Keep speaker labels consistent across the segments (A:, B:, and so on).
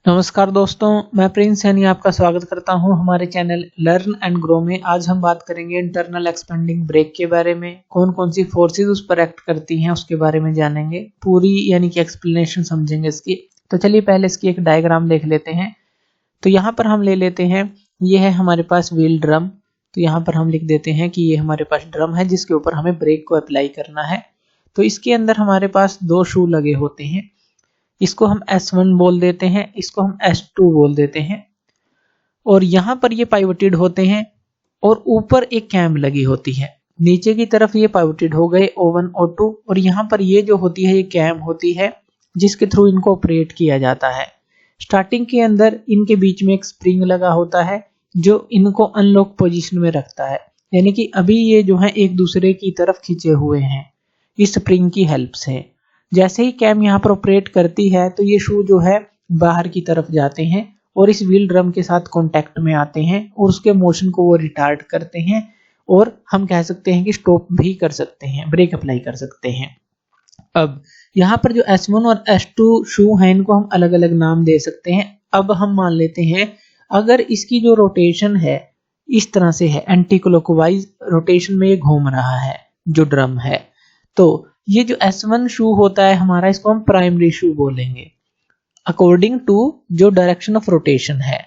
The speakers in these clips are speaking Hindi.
A: नमस्कार दोस्तों, मैं प्रिंस सैनी आपका स्वागत करता हूं हमारे चैनल लर्न एंड ग्रो में। आज हम बात करेंगे इंटरनल एक्सपेंडिंग ब्रेक के बारे में। कौन कौन सी फोर्सेस उस पर एक्ट करती हैं उसके बारे में जानेंगे, पूरी यानी कि एक्सप्लेनेशन समझेंगे इसकी। तो चलिए पहले इसकी एक डायग्राम देख लेते हैं। तो यहाँ पर हम ले लेते हैं, ये है हमारे पास व्हील ड्रम। तो यहाँ पर हम लिख देते हैं कि ये हमारे पास ड्रम है जिसके ऊपर हमें ब्रेक को अप्लाई करना है। तो इसके अंदर हमारे पास दो शू लगे होते हैं, इसको हम S1 बोल देते हैं, इसको हम S2 बोल देते हैं। और यहाँ पर ये पाइवटेड होते हैं और ऊपर एक कैम लगी होती है। नीचे की तरफ ये पाइवटेड हो गए O1 O2, और यहाँ पर ये जो होती है ये कैम होती है जिसके थ्रू इनको ऑपरेट किया जाता है। स्टार्टिंग के अंदर इनके बीच में एक स्प्रिंग लगा होता है जो इनको अनलॉक पोजीशन में रखता है, यानी कि अभी ये जो है एक दूसरे की तरफ खींचे हुए हैं इस स्प्रिंग की हेल्प से। जैसे ही कैम यहाँ पर ऑपरेट करती है तो ये शू जो है बाहर की तरफ जाते हैं और इस व्हील ड्रम के साथ कांटेक्ट में आते हैं और उसके मोशन को वो रिटार्ड करते हैं, और हम कह सकते हैं कि स्टॉप भी कर सकते हैं, ब्रेक अप्लाई कर सकते हैं। अब यहाँ पर जो S1 और S2 शू हैं इनको हम अलग अलग नाम दे सकते हैं। अब हम मान लेते हैं अगर इसकी जो रोटेशन है इस तरह से है, एंटी क्लॉकवाइज रोटेशन में ये घूम रहा है जो ड्रम है, तो ये जो S1 शू होता है हमारा, इसको हम प्राइमरी शू बोलेंगे अकॉर्डिंग टू जो डायरेक्शन ऑफ रोटेशन है।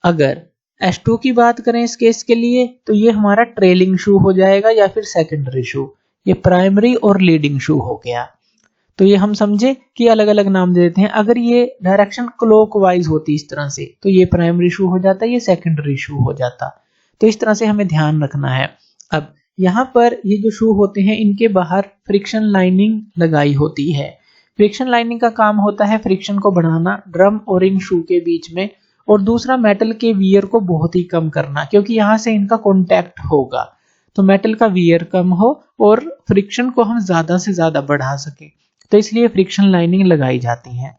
A: अगर S2 की बात करें इस केस के लिए तो ये हमारा ट्रेलिंग शू हो जाएगा या फिर सेकेंडरी शू। ये प्राइमरी और लीडिंग शू हो गया। तो ये हम समझे कि अलग अलग नाम दे देते हैं। अगर ये डायरेक्शन क्लॉकवाइज होती इस तरह से तो ये प्राइमरी शू हो जाता, ये सेकेंडरी शू हो जाता। तो इस तरह से हमें ध्यान रखना है। अब यहाँ पर ये जो शू होते हैं इनके बाहर फ्रिक्शन लाइनिंग लगाई होती है। फ्रिक्शन लाइनिंग का काम होता है फ्रिक्शन को बढ़ाना ड्रम और इन शू के बीच में, और दूसरा मेटल के वियर को बहुत ही कम करना, क्योंकि यहाँ से इनका कॉन्टैक्ट होगा तो मेटल का वियर कम हो और फ्रिक्शन को हम ज्यादा से ज्यादा बढ़ा सके, तो इसलिए फ्रिक्शन लाइनिंग लगाई जाती है।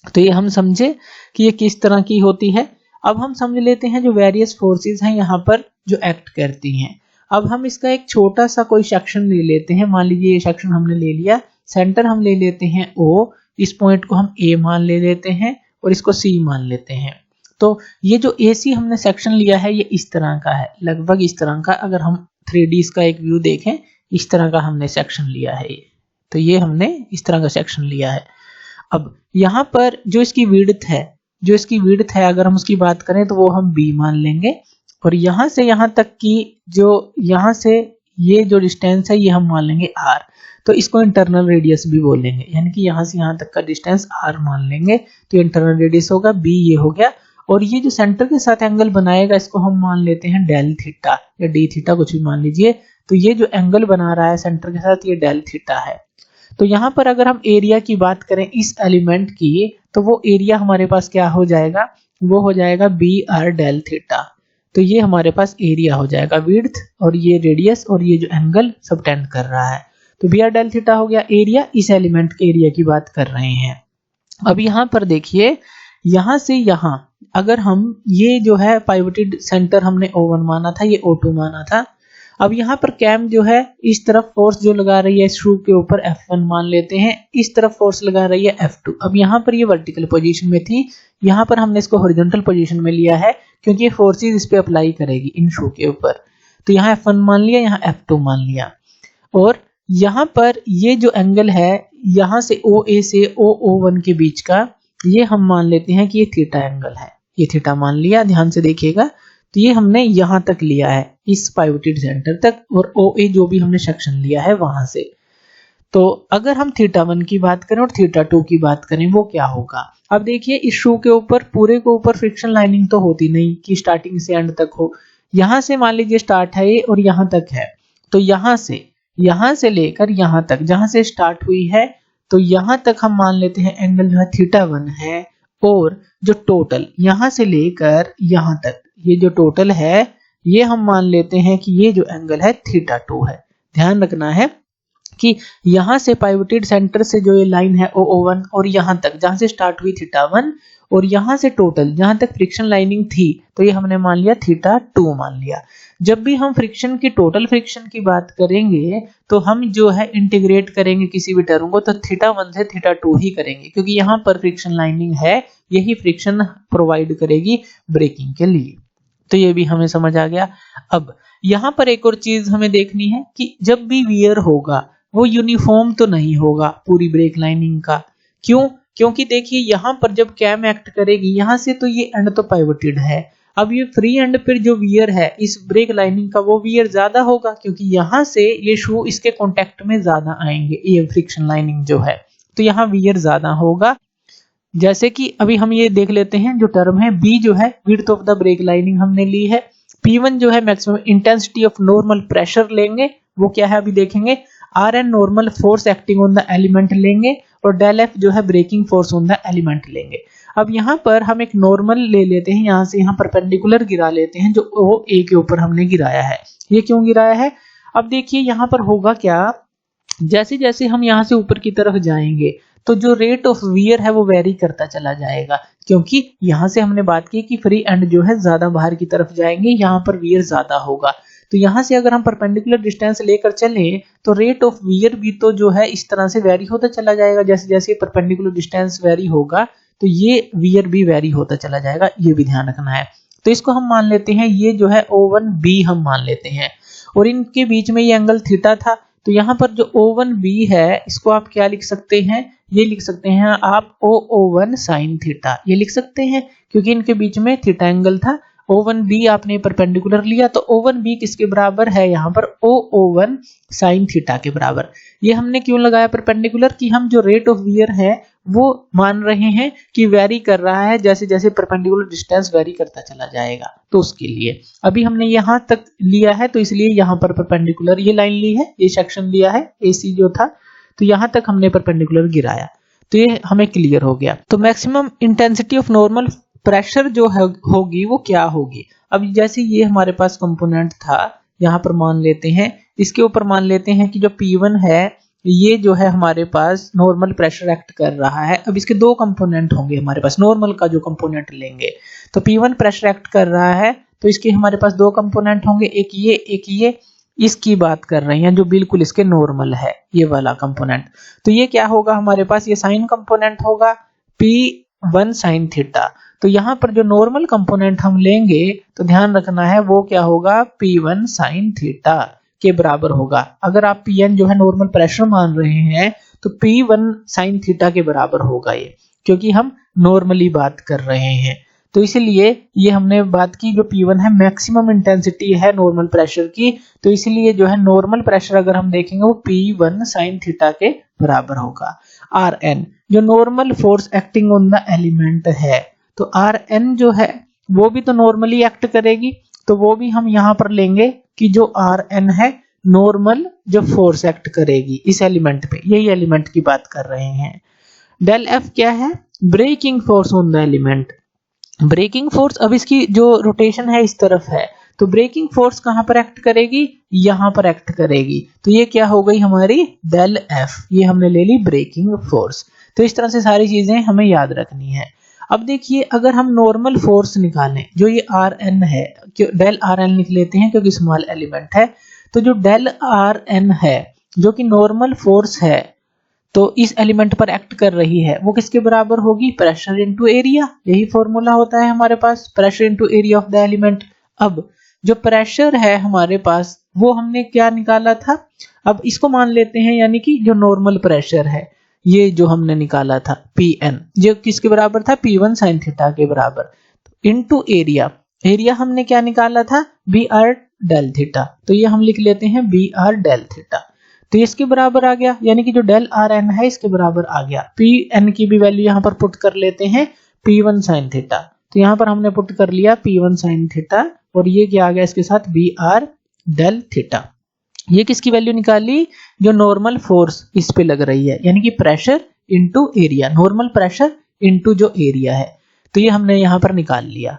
A: तो ये हम समझे कि ये किस तरह की होती है। अब हम समझ लेते हैं जो वेरियस फोर्सेस हैं यहाँ पर जो एक्ट करती हैं। अब हम इसका एक छोटा सा कोई सेक्शन ले लेते हैं। मान लीजिए ये सेक्शन हमने ले लिया, सेंटर हम ले लेते हैं O, इस पॉइंट को हम A मान ले लेते हैं और इसको C मान लेते हैं। तो ये जो AC हमने सेक्शन लिया है ये इस तरह का है, लगभग इस तरह का। अगर हम 3D इसका एक व्यू देखें, इस तरह का हमने सेक्शन लिया है। तो ये हमने इस तरह का सेक्शन लिया है। अब यहाँ पर जो इसकी विड्थ है, अगर हम उसकी बात करें तो वो हम B मान लेंगे, और यहाँ से यहाँ तक की जो यहाँ से ये जो डिस्टेंस है ये हम मान लेंगे R। तो इसको इंटरनल रेडियस भी बोलेंगे, यानी कि यहाँ से यहाँ तक का डिस्टेंस R मान लेंगे तो इंटरनल रेडियस होगा B, ये हो गया। और ये जो सेंटर के साथ एंगल बनाएगा इसको हम मान लेते हैं डेल थीटा या डी थीटा, कुछ भी मान लीजिए। तो ये जो एंगल बना रहा है सेंटर के साथ ये डेल थीटा है। तो यहाँ पर अगर हम एरिया की बात करें इस एलिमेंट की, तो वो एरिया हमारे पास क्या हो जाएगा, वो हो जाएगा BR डेल थीटा। तो ये हमारे पास एरिया हो जाएगा, विड्थ और ये रेडियस और ये जो एंगल सब टेंड कर रहा है। तो BR डेल थीटा हो गया एरिया, इस एलिमेंट के एरिया की बात कर रहे हैं। अब यहाँ पर देखिए, यहाँ से यहाँ अगर हम ये जो है पाइवटेड सेंटर हमने O1 माना था, ये O2 माना था। अब यहाँ पर कैम जो है इस तरफ फोर्स जो लगा रही है शू के ऊपर F1 मान लेते हैं, इस तरफ फोर्स लगा रही है F2। अब यहाँ पर ये वर्टिकल पोजीशन में थी, यहाँ पर हमने इसको हॉरिजॉन्टल पोजीशन में लिया है क्योंकि ये फोर्सेस इस पे अप्लाई करेगी इन शू के ऊपर। तो यहाँ F1 मान लिया, यहाँ F2 मान लिया। और यहाँ पर ये जो एंगल है यहाँ से OA से OO1 के बीच का, ये हम मान लेते हैं कि ये थीटा एंगल है। ये थीटा मान लिया, ध्यान से देखिएगा। तो ये हमने यहाँ तक लिया है इस पाइवटेड सेंटर तक, और OA जो भी हमने सेक्शन लिया है वहां से। तो अगर हम θ1 की बात करें और θ2 की बात करें वो क्या होगा। अब देखिए इस शू के ऊपर पूरे के ऊपर फ्रिक्शन लाइनिंग तो होती नहीं कि स्टार्टिंग से एंड तक हो। यहाँ से मान लीजिए स्टार्ट है ये और यहाँ तक है, तो यहाँ से लेकर यहाँ तक जहां से स्टार्ट हुई है, तो यहाँ तक हम मान लेते हैं एंगल जो है θ1 है। और जो टोटल यहाँ से लेकर यहाँ तक ये जो टोटल है ये हम मान लेते हैं कि ये जो एंगल है θ2 है। ध्यान रखना है कि यहाँ से पाइवटेड सेंटर से जो ये लाइन है OO1 और यहाँ तक जहां से स्टार्ट हुई θ1 और यहाँ से टोटल जहां तक फ्रिक्शन लाइनिंग थी तो ये हमने मान लिया थीटा 2 मान लिया। जब भी हम फ्रिक्शन की टोटल फ्रिक्शन की बात करेंगे तो हम जो है इंटीग्रेट करेंगे किसी भी टर्म को तो थीटा 1 से थीटा 2 ही करेंगे, क्योंकि यहाँ पर फ्रिक्शन लाइनिंग है, यही फ्रिक्शन प्रोवाइड करेगी ब्रेकिंग के लिए। तो ये भी हमें समझ आ गया। अब यहाँ पर एक और चीज हमें देखनी है कि जब भी वियर होगा वो यूनिफॉर्म तो नहीं होगा पूरी ब्रेक लाइनिंग का। क्यों? क्योंकि देखिए यहाँ पर जब कैम एक्ट करेगी यहाँ से तो ये एंड तो पाइवोटेड है, अब ये फ्री एंड पर जो वियर है इस ब्रेक लाइनिंग का वो वियर ज्यादा होगा, क्योंकि यहाँ से ये शू इसके कांटेक्ट में ज्यादा आएंगे, ये फ्रिक्शन लाइनिंग जो है, तो यहाँ वियर ज्यादा होगा। जैसे कि अभी हम ये देख लेते हैं जो टर्म है बी जो है width of the brake lining हमने ली है, P1 जो है maximum intensity of normal pressure लेंगे, वो क्या है अभी देखेंगे, Rn normal force acting on the element लेंगे, और डेल एफ जो है braking force on the element लेंगे। अब यहाँ पर हम एक नॉर्मल ले लेते हैं, यहाँ से यहाँ परपेंडिकुलर गिरा लेते हैं जो ओ ए के ऊपर हमने गिराया है। ये क्यों गिराया है? अब देखिए यहाँ पर होगा क्या, जैसे जैसे हम यहाँ से ऊपर की तरफ जाएंगे तो जो रेट ऑफ वियर है वो वेरी करता चला जाएगा, क्योंकि यहाँ से हमने बात की कि फ्री एंड जो है ज्यादा बाहर की तरफ जाएंगे, यहाँ पर वियर ज्यादा होगा। तो यहाँ से अगर हम परपेंडिकुलर डिस्टेंस लेकर चले तो रेट ऑफ वियर भी तो जो है इस तरह से वेरी होता चला जाएगा, जैसे जैसे परपेंडिकुलर डिस्टेंस वेरी होगा तो ये वियर भी वेरी होता चला जाएगा, ये भी ध्यान रखना है। तो इसको हम मान लेते हैं, ये जो है O1B हम मान लेते हैं, और इनके बीच में ये एंगल थीटा था, तो यहाँ पर जो O1B है इसको आप क्या लिख सकते हैं, ये लिख सकते हैं आप O1 साइन थीटा, ये लिख सकते हैं, क्योंकि इनके बीच में थीटा एंगल था। O1B आपने परपेंडिकुलर लिया तो O1B किसके बराबर है, यहाँ पर O1 साइन थीटा के बराबर। ये हमने क्यों लगाया परपेंडिकुलर, कि हम जो रेट ऑफ वियर है वो मान रहे हैं कि वेरी कर रहा है जैसे जैसे परपेंडिकुलर डिस्टेंस वेरी करता चला जाएगा, तो उसके लिए अभी हमने यहाँ तक लिया है तो इसलिए यहाँ पर परपेंडिकुलर ये लाइन ली है, ये सेक्शन लिया है AC जो था, तो यहाँ तक हमने परपेंडिकुलर गिराया, तो ये हमें क्लियर हो गया। तो maximum intensity of normal pressure जो होगी वो क्या होगी। अब जैसे ये हमारे पास कंपोनेंट था, यहाँ पर मान लेते हैं, इसके ऊपर मान लेते हैं कि जो P1 है ये जो है हमारे पास नॉर्मल प्रेशर एक्ट कर रहा है। अब इसके दो कंपोनेंट होंगे हमारे पास, नॉर्मल का जो कंपोनेंट लेंगे तो P1 प्रेशर एक्ट कर रहा है तो इसके हमारे पास दो कंपोनेंट होंगे, एक ये, इसकी बात कर रहे हैं जो बिल्कुल इसके नॉर्मल है, ये वाला कंपोनेंट। तो ये क्या होगा हमारे पास, ये साइन कंपोनेंट होगा P1 साइन थीटा। तो यहाँ पर जो नॉर्मल कंपोनेंट हम लेंगे तो ध्यान रखना है वो क्या होगा, P1 साइन थीटा के बराबर होगा। अगर आप Pn जो है नॉर्मल प्रेशर मान रहे हैं तो P1 साइन थीटा के बराबर होगा ये, क्योंकि हम नॉर्मली बात कर रहे हैं। तो इसलिए ये हमने बात की जो P1 है मैक्सिमम इंटेंसिटी है नॉर्मल प्रेशर की, तो इसलिए जो है नॉर्मल प्रेशर अगर हम देखेंगे वो P1 साइन थीटा के बराबर होगा। Rn जो normal force acting on the element है, तो Rn जो है वो भी तो नॉर्मली एक्ट करेगी, तो वो भी हम यहाँ पर लेंगे कि जो Rn है नॉर्मल जो फोर्स एक्ट करेगी इस एलिमेंट पे, यही एलिमेंट की बात कर रहे हैं। डेल F क्या है, braking force on the element. Braking force, अब इसकी जो रोटेशन है इस तरफ है, तो ब्रेकिंग फोर्स कहां पर एक्ट करेगी, यहां पर एक्ट करेगी, तो ये क्या हो गई हमारी डेल F, ये हमने ले ली ब्रेकिंग फोर्स। तो इस तरह से सारी चीजें हमें याद रखनी है। अब देखिए अगर हम नॉर्मल फोर्स निकालें जो ये Rn है, डेल Rn लिख लेते हैं क्योंकि स्मॉल एलिमेंट है, तो जो डेल Rn है जो कि नॉर्मल फोर्स है तो इस एलिमेंट पर एक्ट कर रही है, वो किसके बराबर होगी, प्रेशर इनटू एरिया, यही फॉर्मूला होता है हमारे पास, pressure into area of the element. अब जो प्रेशर है हमारे पास वो हमने क्या निकाला था, अब इसको मान लेते हैं, यानी कि जो नॉर्मल प्रेशर है ये जो हमने निकाला था Pn, जो किसके बराबर था, P1 साइन थीटा के बराबर, इनटू एरिया, एरिया हमने क्या निकाला था, Br डेल थीटा, तो ये हम लिख लेते हैं Br डेल थीटा, तो इसके बराबर आ गया, यानी कि जो डेल Rn है इसके बराबर आ गया। Pn की भी वैल्यू यहाँ पर पुट कर लेते हैं, P1 साइन थीटा, तो यहाँ पर हमने पुट कर लिया P1 साइन थीटा, और ये क्या आ गया इसके साथ Br डेल थीटा। ये किसकी वैल्यू निकाली, जो नॉर्मल फोर्स इस पे लग रही है, यानी कि pressure into area, normal pressure into जो एरिया है, तो ये हमने यहाँ पर निकाल लिया।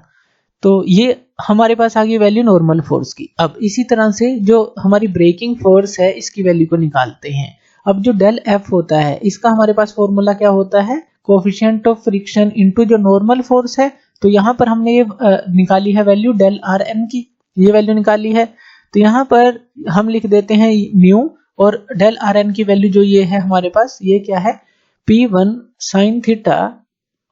A: तो ये हमारे पास आ गई वैल्यू नॉर्मल फोर्स की। अब इसी तरह से जो हमारी ब्रेकिंग फोर्स है इसकी वैल्यू को निकालते हैं। अब जो डेल F होता है इसका हमारे पास फॉर्मूला क्या होता है, कोफिशिएंट ऑफ फ्रिक्शन इनटू जो नॉर्मल फोर्स है, तो यहाँ पर हमने ये निकाली है वैल्यू डेल आर एन की, ये वैल्यू निकाली है। तो यहाँ पर हम लिख देते हैं म्यू, और डेल आर एन की वैल्यू जो ये है हमारे पास, ये क्या है, P1 साइन थीटा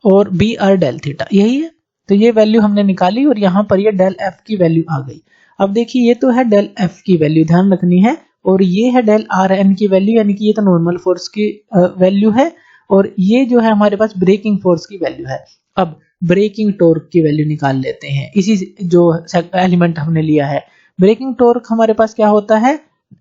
A: और बी आर डेल थीटा, यही है। तो ये वैल्यू हमने निकाली और यहाँ पर ये डेल एफ की वैल्यू आ गई। अब देखिए ये तो है डेल एफ की वैल्यू, ध्यान रखनी है, और ये है डेल आर एन की वैल्यू, यानी कि ये तो नॉर्मल फोर्स की वैल्यू है, और ये जो है हमारे पास ब्रेकिंग फोर्स की वैल्यू है। अब ब्रेकिंग टॉर्क की वैल्यू निकाल लेते हैं, इसी जो एलिमेंट हमने लिया है। ब्रेकिंग टॉर्क हमारे पास क्या होता है,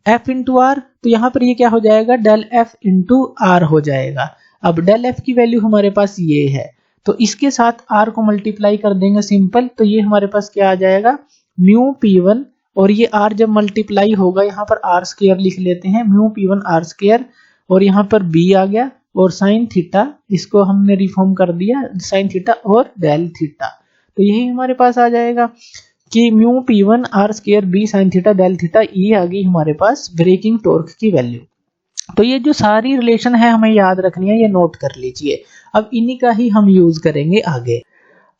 A: F इंटू आर, तो यहाँ पर ये क्या हो जाएगा, डेल एफ इंटू आर हो जाएगा। अब डेल एफ की वैल्यू हमारे पास ये है, तो इसके साथ आर को मल्टीप्लाई कर देंगे सिंपल, तो ये हमारे पास क्या आ जाएगा, म्यू P1, और ये आर जब मल्टीप्लाई होगा यहाँ पर आर स्क्वायर लिख लेते हैं, म्यू P1 आर स्क्वायर, और यहाँ पर बी आ गया, और साइन थीटा, इसको हमने रिफॉर्म कर दिया साइन थीटा और डेल थीटा। तो यही हमारे पास आ जाएगा कि mu P1 R square B sine theta del theta, ये आ गई हमारे पास ब्रेकिंग टॉर्क की वैल्यू। तो ये जो सारी रिलेशन है हमें याद रखनी है, ये नोट कर लीजिए। अब इन्हीं का ही हम यूज करेंगे आगे।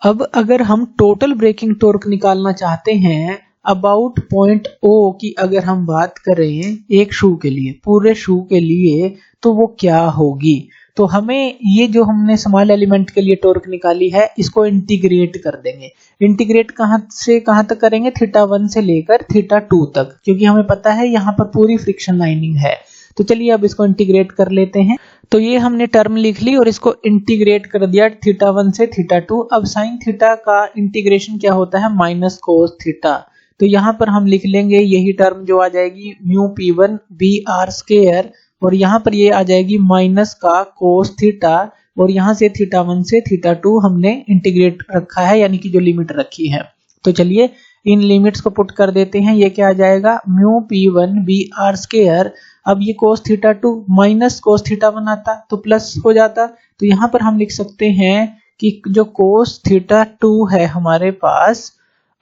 A: अब अगर हम टोटल ब्रेकिंग टॉर्क निकालना चाहते हैं अबाउट पॉइंट O की, अगर हम बात करें एक शू के लिए, पूरे शू के लिए, तो वो क्या होगी, तो हमें ये जो हमने स्मॉल एलिमेंट के लिए टॉर्क निकाली है, इसको इंटीग्रेट कर देंगे। इंटीग्रेट कहाँ से कहाँ तक करेंगे, θ1 से लेकर θ2 तक, क्योंकि हमें पता है यहाँ पर पूरी फ्रिक्शन लाइनिंग है। तो चलिए अब इसको इंटीग्रेट कर लेते हैं। तो ये हमने टर्म लिख ली और इसको इंटीग्रेट कर दिया θ1 से θ2। अब साइन थीटा का इंटीग्रेशन क्या होता है, माइनस कोस थीटा। तो यहाँ पर हम लिख लेंगे यही टर्म जो आ जाएगी mu P1 B are square, और यहाँ पर ये आ जाएगी माइनस का कोस थीटा, और यहाँ से θ1 से θ2 हमने इंटीग्रेट रखा है, यानी कि जो लिमिट रखी है। तो चलिए इन लिमिट्स को पुट कर देते हैं। ये क्या आ जाएगा, mu P1 B are square, अब ये कोस θ2 माइनस कोस θ1 आता तो प्लस हो जाता। तो यहाँ पर हम लिख सकते हैं कि जो कोस θ2 है हमारे पास,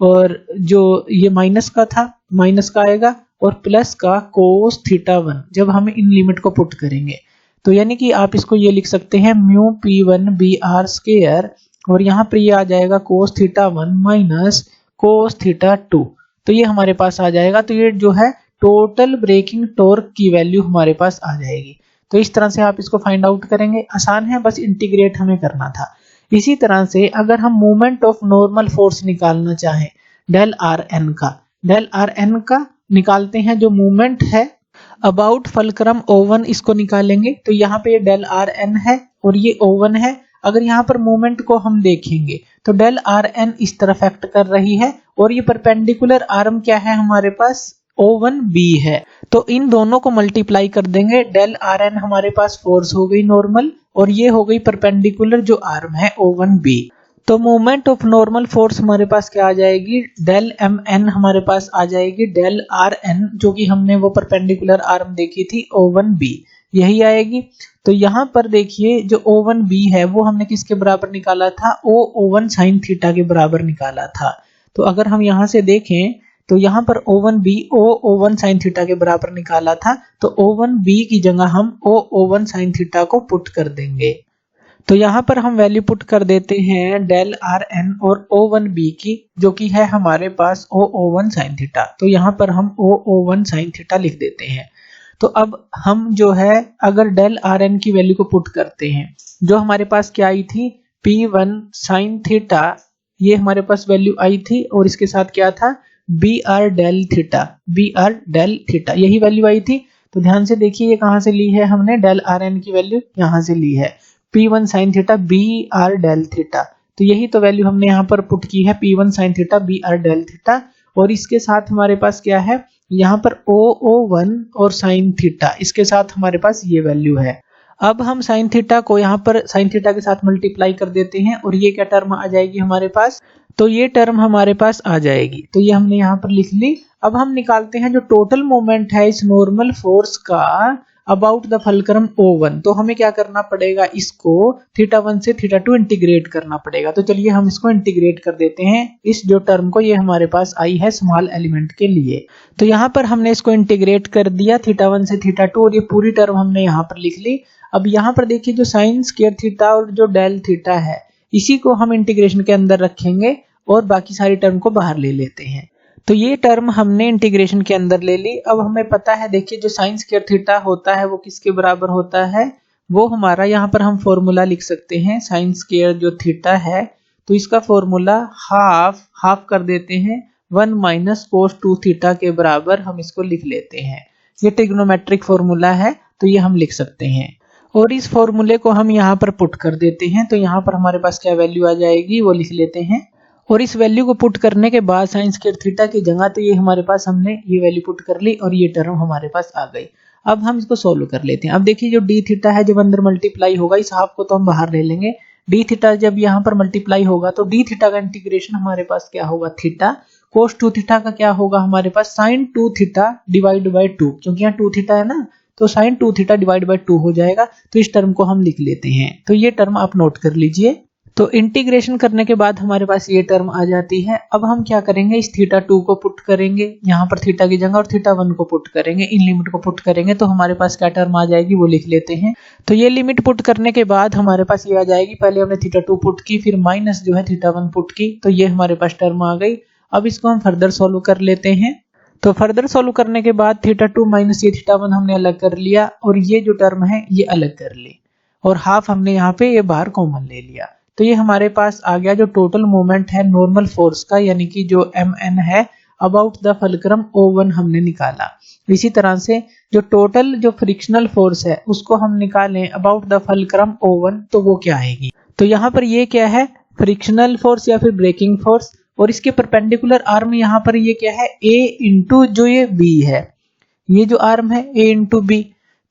A: और जो ये माइनस का था, माइनस का आएगा, और प्लस का कोस θ1, जब हम इन लिमिट को पुट करेंगे। तो यानी कि आप इसको ये लिख सकते हैं mu P1 B are square, और यहाँ पर ये आ जाएगा कोस θ1 माइनस कोस θ2। तो ये हमारे पास आ जाएगा। तो ये जो है टोटल ब्रेकिंग टॉर्क की वैल्यू हमारे पास आ जाएगी। तो इस तरह से आप इसको फाइंड आउट करेंगे, आसान है, बस इंटीग्रेट हमें करना था। इसी तरह से अगर हम मोमेंट ऑफ नॉर्मल फोर्स निकालना चाहें डेल आर एन का निकालते हैं, जो मूवमेंट है अबाउट फलक्रम O1, इसको निकालेंगे। तो यहाँ पे ये डेल आर एन है और ये O1 है। अगर यहाँ पर मूवमेंट को हम देखेंगे तो डेल आर एन इस तरफ एक्ट कर रही है, और ये परपेंडिकुलर आर्म क्या है हमारे पास, O1B है। तो इन दोनों को मल्टीप्लाई कर देंगे, डेल आर एन हमारे पास फोर्स हो गई नॉर्मल, और ये हो गई परपेंडिकुलर जो आर्म है O1B। तो मोमेंट ऑफ नॉर्मल फोर्स हमारे पास क्या आ जाएगी, डेल एम एन हमारे पास आ जाएगी डेल आर एन, जो कि हमने वो परपेंडिकुलर आर्म देखी थी O1B, यही आएगी। तो यहाँ पर देखिए जो O1B है वो हमने किसके बराबर निकाला था, O1 साइन थीटा के बराबर निकाला था। तो अगर हम यहाँ से देखें तो यहाँ पर O1B O1 साइन थीटा के बराबर निकाला था, तो O1B की जगह हम O1 साइन थीटा को पुट कर देंगे। तो यहाँ पर हम वैल्यू पुट कर देते हैं डेल आर एन और O1B की, जो कि है हमारे पास O1 साइन थीटा। तो यहाँ पर हम O1 साइन थीटा लिख देते हैं। तो अब हम जो है अगर डेल आर एन की वैल्यू को पुट करते हैं, जो हमारे पास क्या आई थी, P1 साइन थीटा, ये हमारे पास वैल्यू आई थी, और इसके साथ क्या था, बी आर डेल थीटा, यही वैल्यू आई थी। तो ध्यान से देखिए ये कहाँ से ली है हमने, डेल आर एन की वैल्यू यहाँ से ली है, P1 sine theta B R del theta. तो यही तो वैल्यू हमने यहाँ पर पुट की है, P1 sine theta B R del theta, और इसके साथ हमारे पास क्या है, यहाँ पर O1 और साइन थीटा, इसके साथ हमारे पास ये वैल्यू है। अब हम साइन थीटा को यहाँ पर साइन थीटा के साथ मल्टीप्लाई कर देते हैं, और ये क्या टर्म आ जाएगी हमारे पास, तो ये टर्म हमारे पास आ जाएगी। तो ये हमने यहाँ पर लिख ली। अब हम निकालते हैं जो टोटल मोमेंट है इस नॉर्मल फोर्स का अबाउट द फलक्रम O1। तो हमें क्या करना पड़ेगा, इसको θ1 से θ2 इंटीग्रेट करना पड़ेगा। तो चलिए हम इसको इंटीग्रेट कर देते हैं, इस जो टर्म को, ये हमारे पास आई है स्मॉल एलिमेंट के लिए। तो यहाँ पर हमने इसको इंटीग्रेट कर दिया θ1 से θ2, और ये पूरी टर्म हमने यहाँ पर लिख ली। अब यहाँ पर देखिए जो साइन स्क्वायर थीटा और जो डेल थीटा है इसी को हम इंटीग्रेशन के अंदर रखेंगे और बाकी सारी टर्म को बाहर ले लेते हैं। तो ये टर्म हमने इंटीग्रेशन के अंदर ले ली। अब हमें पता है देखिए जो साइन स्क्वायर थीटा होता है वो किसके बराबर होता है, वो हमारा यहाँ पर हम फॉर्मूला लिख सकते हैं। साइन स्क्वायर जो थीटा है तो इसका फॉर्मूला हाफ कर देते हैं 1 माइनस कोस 2 थीटा के बराबर हम इसको लिख लेते हैं। ये ट्रिग्नोमेट्रिक फॉर्मूला है तो ये हम लिख सकते हैं और इस फॉर्मूले को हम यहाँ पर पुट कर देते हैं। तो यहाँ पर हमारे पास क्या वैल्यू आ जाएगी वो लिख लेते हैं और इस वैल्यू को पुट करने के बाद साइन स्क्वायर थीटा की जगह तो ये हमारे पास हमने ये वैल्यू पुट कर ली और ये टर्म हमारे पास आ गई। अब हम इसको सोल्व कर लेते हैं। अब देखिए जो डी थीटा है जब अंदर मल्टीप्लाई होगा इस हाफ को तो हम बाहर ले लेंगे। डी थीटा जब यहाँ पर मल्टीप्लाई होगा तो डी थीटा का इंटीग्रेशन हमारे पास क्या होगा थीटा, कोस 2 थीटा का क्या होगा हमारे पास साइन 2 थीटा डिवाइड बाय 2, क्योंकि यहाँ 2 थीटा है ना तो साइन 2 थीटा डिवाइड बाय 2 हो जाएगा। तो इस टर्म को हम लिख लेते हैं। तो ये टर्म आप नोट कर लीजिए। तो इंटीग्रेशन करने के बाद हमारे पास ये टर्म आ जाती है। अब हम क्या करेंगे, इस थीटा 2 को पुट करेंगे यहाँ पर थीटा की जगह और थीटा 1 को पुट करेंगे, इन लिमिट को पुट करेंगे तो हमारे पास क्या टर्म आ जाएगी वो लिख लेते हैं। तो ये लिमिट पुट करने के बाद हमारे पास ये आ जाएगी, पहले हमने थीटा 2 पुट की फिर माइनस जो है थीटा 1 पुट की, तो ये हमारे पास टर्म आ गई। अब इसको हम फर्दर सॉल्व कर लेते हैं। तो फर्दर सॉल्व करने के बाद थीटा 2 माइनस ये थीटा 1 हमने अलग कर लिया और ये जो टर्म है ये अलग कर ली और हाफ हमने यहाँ पे ये बाहर कॉमन ले लिया। तो ये हमारे पास आ गया जो टोटल मोमेंट है नॉर्मल फोर्स का, यानी कि जो mn है अबाउट द फलक्रम O1 हमने निकाला। इसी तरह से जो टोटल जो फ्रिक्शनल फोर्स है उसको हम निकालें अबाउट द फलक्रम O1 तो वो क्या आएगी। तो यहाँ पर ये क्या है फ्रिक्शनल फोर्स या फिर ब्रेकिंग फोर्स और इसके परपेंडिकुलर आर्म यहाँ पर ये क्या है A इंटू जो ये B है, ये जो आर्म है A इंटू B,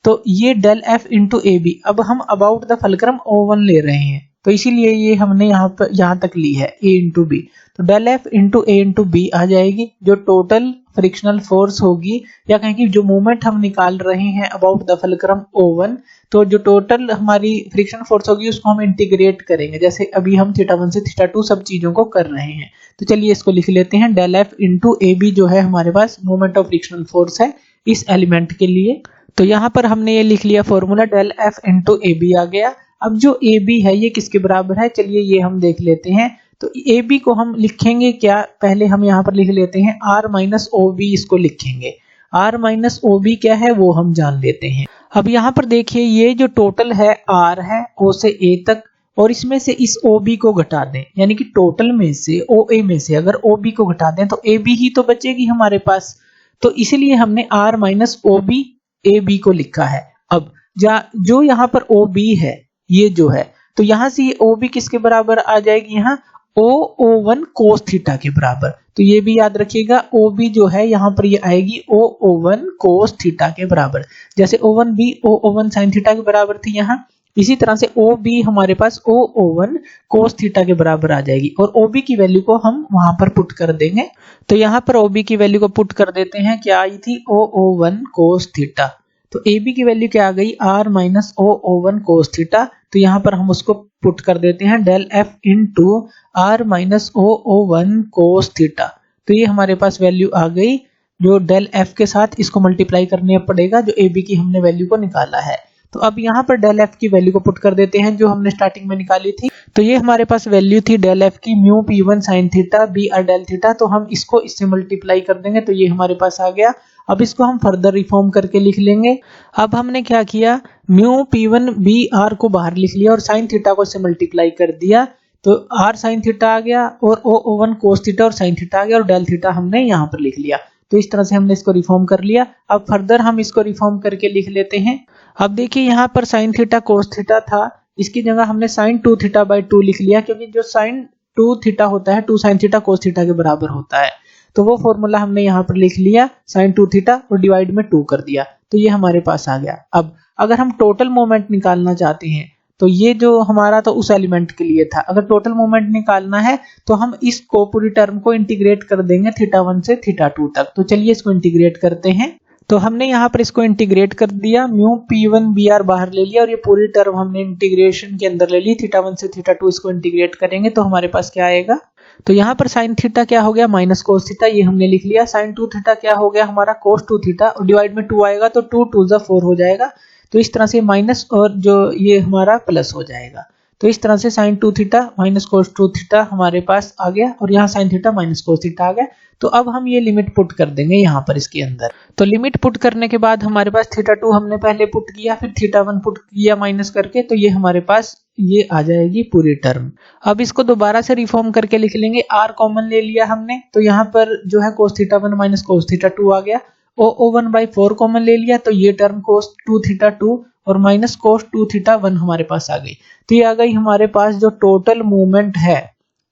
A: तो ये डेल F इंटू AB। अब हम अबाउट द फलक्रम O1 ले रहे हैं तो इसीलिए ये हमने यहाँ तक ली है A इंटू बी। तो del F into A into B आ जाएगी जो टोटल फ्रिक्शनल फोर्स होगी, या कहें कि जो मोमेंट हम निकाल रहे हैं अबाउट द फलक्रम O1, तो जो टोटल हमारी फ्रिक्शन फोर्स होगी उसको हम इंटीग्रेट करेंगे। जैसे अभी हम थीटा 1 से थीटा 2 सब चीजों को कर रहे हैं। तो चलिए इसको लिख लेते हैं, डेल F इंटू AB जो है हमारे पास मोमेंट ऑफ फ्रिक्शनल फोर्स है इस एलिमेंट के लिए। तो यहाँ पर हमने ये लिख लिया formula, del F into AB आ गया। अब जो AB है ये किसके बराबर है, चलिए ये हम देख लेते हैं। तो AB को हम लिखेंगे क्या, पहले हम यहाँ पर लिख लेते हैं R माइनस OB, इसको लिखेंगे। R माइनस OB क्या है वो हम जान लेते हैं। अब यहाँ पर देखिए ये जो टोटल है R है O से A तक और इसमें से इस OB को घटा दें, यानी कि टोटल में से OA में से अगर OB को घटा दें तो AB ही तो बचेगी हमारे पास। तो इसलिए हमने R माइनस OB AB को लिखा है। अब जो यहाँ पर OB है ये जो है तो यहाँ से ये OB किसके बराबर आ जाएगी, यहाँ O1 कोस थीटा के बराबर। तो ये भी याद रखिएगा OB जो है यहाँ पर ये आएगी O1 कोस थीटा के बराबर। जैसे O1 भी O1 साइन थीटा के बराबर थी यहाँ, इसी तरह से OB हमारे पास O1 कोस थीटा के बराबर आ जाएगी और OB की वैल्यू को हम वहां पर पुट कर देंगे। तो यहाँ पर OB की वैल्यू को पुट कर देते हैं, क्या आई थी O1 कोस थीटा। तो AB की वैल्यू क्या आ गई R minus O1 cos theta. तो यहाँ पर हम उसको पुट कर देते हैं del F into R minus O1 cos theta. तो ये हमारे पास वैल्यू आ गई जो डेल F के साथ इसको मल्टीप्लाई करने पड़ेगा जो AB की हमने वैल्यू को निकाला है। तो अब यहाँ पर डेल F की वैल्यू को पुट कर देते हैं जो हमने स्टार्टिंग में निकाली थी। तो ये हमारे पास वैल्यू थी डेल F की mu P1 sine theta BR del theta. तो हम इसको इससे मल्टीप्लाई कर देंगे तो ये हमारे पास आ गया। अब इसको हम फर्दर रिफॉर्म करके लिख लेंगे। अब हमने क्या किया, म्यू P1 BR को बाहर लिख लिया और साइन थीटा को इससे मल्टीप्लाई कर दिया तो R साइन थीटा आ गया और O1 कोस थीटा और साइन थीटा आ गया और डेल थीटा हमने यहाँ पर लिख लिया। तो इस तरह से हमने इसको रिफॉर्म कर लिया। अब फर्दर हम इसको रिफॉर्म करके लिख लेते हैं। अब देखिए यहाँ पर साइन थीटा कोस थीटा था, इसकी जगह हमने साइन 2 थीटा बाई 2 लिख लिया, क्योंकि जो साइन 2 थीटा होता है 2 साइन थीटा कोस थीटा के बराबर होता है। तो वो फॉर्मूला हमने यहाँ पर लिख लिया, साइन 2 थीटा और डिवाइड में 2 कर दिया। तो ये हमारे पास आ गया। अब अगर हम टोटल मोमेंट निकालना चाहते हैं तो ये जो हमारा तो उस एलिमेंट के लिए था, अगर टोटल मोमेंट निकालना है तो हम इसको पूरी टर्म को इंटीग्रेट कर देंगे थीटा 1 से थीटा 2 तक। तो चलिए इसको इंटीग्रेट करते हैं। तो हमने यहाँ पर इसको इंटीग्रेट कर दिया, म्यू P1 BR बाहर ले लिया और ये पूरी टर्म हमने इंटीग्रेशन के अंदर ले ली। थीटा 1 से थीटा 2 इसको इंटीग्रेट करेंगे तो हमारे पास क्या आएगा, तो यहाँ पर साइन थीटा क्या हो गया माइनस कोस थीटा, ये हमने लिख लिया। साइन 2 थीटा क्या हो गया हमारा कोस 2 थीटा और डिवाइड में 2 आएगा तो 2 2 4 हो जाएगा। तो इस तरह से माइनस और जो ये हमारा प्लस हो जाएगा। तो इस तरह से sine 2 theta minus cos 2 theta हमारे पास आ गया और यहाँ sine theta minus cos theta आ गया। तो अब हम ये लिमिट पुट कर देंगे यहाँ पर इसके अंदर। तो लिमिट पुट करने के बाद हमारे पास थीटा 2 हमने पहले पुट किया, फिर थीटा 1 पुट किया माइनस करके, तो ये हमारे पास ये आ जाएगी पूरी टर्म। अब इसको दोबारा से रिफॉर्म करके लिख लेंगे। r कॉमन ले लिया हमने, तो यहाँ पर जो है cos theta 1 minus cos theta 2 आ गया। O1/4 कॉमन ले लिया, तो ये टर्म कोस 2 थीटा 2 और माइनस कोस 2 थीटा 1 हमारे पास आ गई। तो ये आ गई हमारे पास जो टोटल मूवमेंट है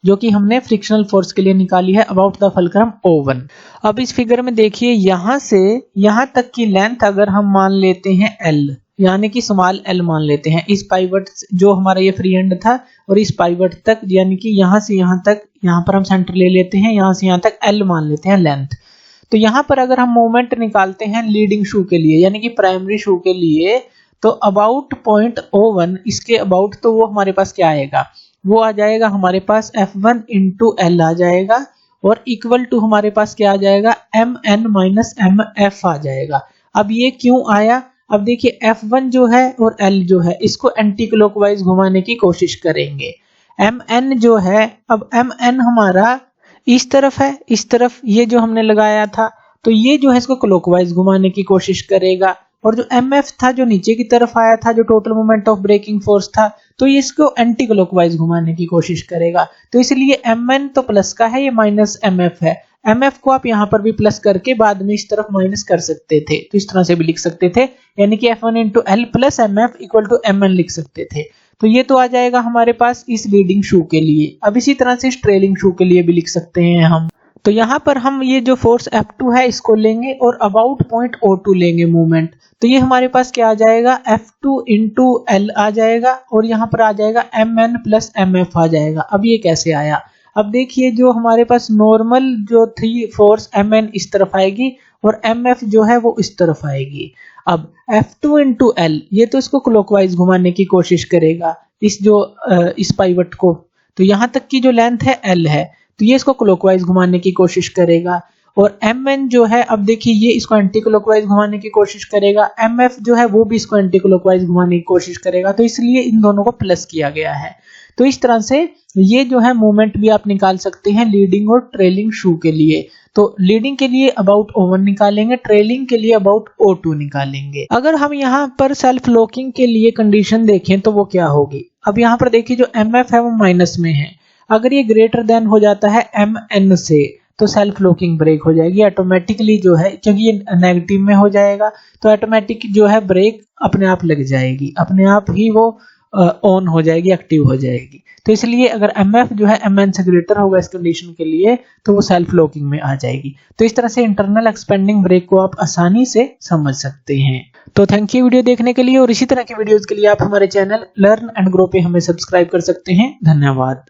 A: जो कि हमने फ्रिक्शनल फोर्स के लिए निकाली है अबाउट द फलक्रम O1। अब इस फिगर में देखिए यहाँ से यहाँ तक की लेंथ अगर हम मान लेते हैं L, यानी कि स्मॉल l मान लेते हैं, इस पाइवट जो हमारा ये फ्री एंड था और इस पाइवट तक, यानी कि यहाँ से यहाँ तक, यहाँ पर हम सेंटर ले लेते हैं, यहाँ से यहाँ तक l मान लेते हैं लेंथ। तो यहाँ पर अगर हम मोमेंट निकालते हैं लीडिंग शू के लिए यानी कि प्राइमरी शू के लिए, तो अबाउट पॉइंट O1 इसके अबाउट, तो वो हमारे पास क्या आएगा, वो आ जाएगा हमारे पास F1 इंटू L आ जाएगा और इक्वल टू हमारे पास क्या आ जाएगा, Mn माइनस Mf आ जाएगा। अब ये क्यों आया, अब देखिए F1 जो है और L जो है इसको एंटी क्लॉकवाइज घुमाने की कोशिश करेंगे। Mn जो है, अब Mn हमारा इस तरफ है, इस तरफ ये जो हमने लगाया था, तो ये जो है इसको क्लॉकवाइज घुमाने की कोशिश करेगा। और जो Mf था जो नीचे की तरफ आया था, जो total moment of braking force था, तो ये इसको एंटी क्लॉकवाइज घुमाने की कोशिश करेगा। तो इसलिए Mn तो प्लस का है, ये माइनस Mf है। Mf को आप यहाँ पर भी प्लस करके बाद में इस तरफ माइनस कर सकते थे, तो इस तरह से भी लिख सकते थे, यानी कि F1 into L plus Mf equal to Mn लिख सकते थे। तो ये तो आ जाएगा हमारे पास इस लीडिंग शू के लिए। अब इसी तरह से इस ट्रेलिंग शू के लिए भी लिख सकते हैं हम। तो यहाँ पर हम ये जो फोर्स F2 है इसको लेंगे और अबाउट पॉइंट O2 लेंगे मूवमेंट। तो ये हमारे पास क्या आ जाएगा, F2 इंटू L आ जाएगा और यहाँ पर आ जाएगा Mn प्लस Mf आ जाएगा। अब ये कैसे आया, अब देखिए जो हमारे पास नॉर्मल जो थी फोर्स Mn इस तरफ आएगी और Mf जो है वो इस तरफ आएगी। अब F2 इंटू L ये तो इसको क्लॉकवाइज घुमाने की कोशिश करेगा, इस जो इस पाइवट को, तो यहाँ तक की जो लेंथ है L है, तो ये इसको क्लॉकवाइज घुमाने की कोशिश करेगा। और Mn जो है, अब देखिए ये इसको एंटी क्लॉकवाइज घुमाने की कोशिश करेगा, Mf जो है वो भी इसको एंटी क्लॉकवाइज घुमाने की कोशिश करेगा। तो इसलिए इन दोनों को प्लस किया गया है। तो इस तरह से ये जो है मूवमेंट भी आप निकाल सकते हैं लीडिंग और ट्रेलिंग शू के लिए। तो लीडिंग के लिए अबाउट O1 निकालेंगे, ट्रेलिंग के लिए अबाउट O2 निकालेंगे। अगर हम यहाँ पर सेल्फ लॉकिंग के लिए कंडीशन देखें तो वो क्या होगी, अब यहाँ पर देखिए जो Mf है वो माइनस में है, अगर ये ग्रेटर देन हो जाता है Mn से तो सेल्फ लॉकिंग ब्रेक हो जाएगी ऑटोमेटिकली, जो है क्योंकि ये नेगेटिव में हो जाएगा तो ऑटोमेटिक जो है ब्रेक अपने आप लग जाएगी, अपने आप ही वो ऑन हो जाएगी, एक्टिव हो जाएगी। तो इसलिए अगर Mf जो है Mn से ग्रेटर होगा इस कंडीशन के लिए तो वो सेल्फ लॉकिंग में आ जाएगी। तो इस तरह से इंटरनल एक्सपेंडिंग ब्रेक को आप आसानी से समझ सकते हैं। तो थैंक यू वीडियो देखने के लिए, और इसी तरह के वीडियोस के लिए आप हमारे चैनल लर्न एंड ग्रो पे हमें सब्सक्राइब कर सकते हैं। धन्यवाद।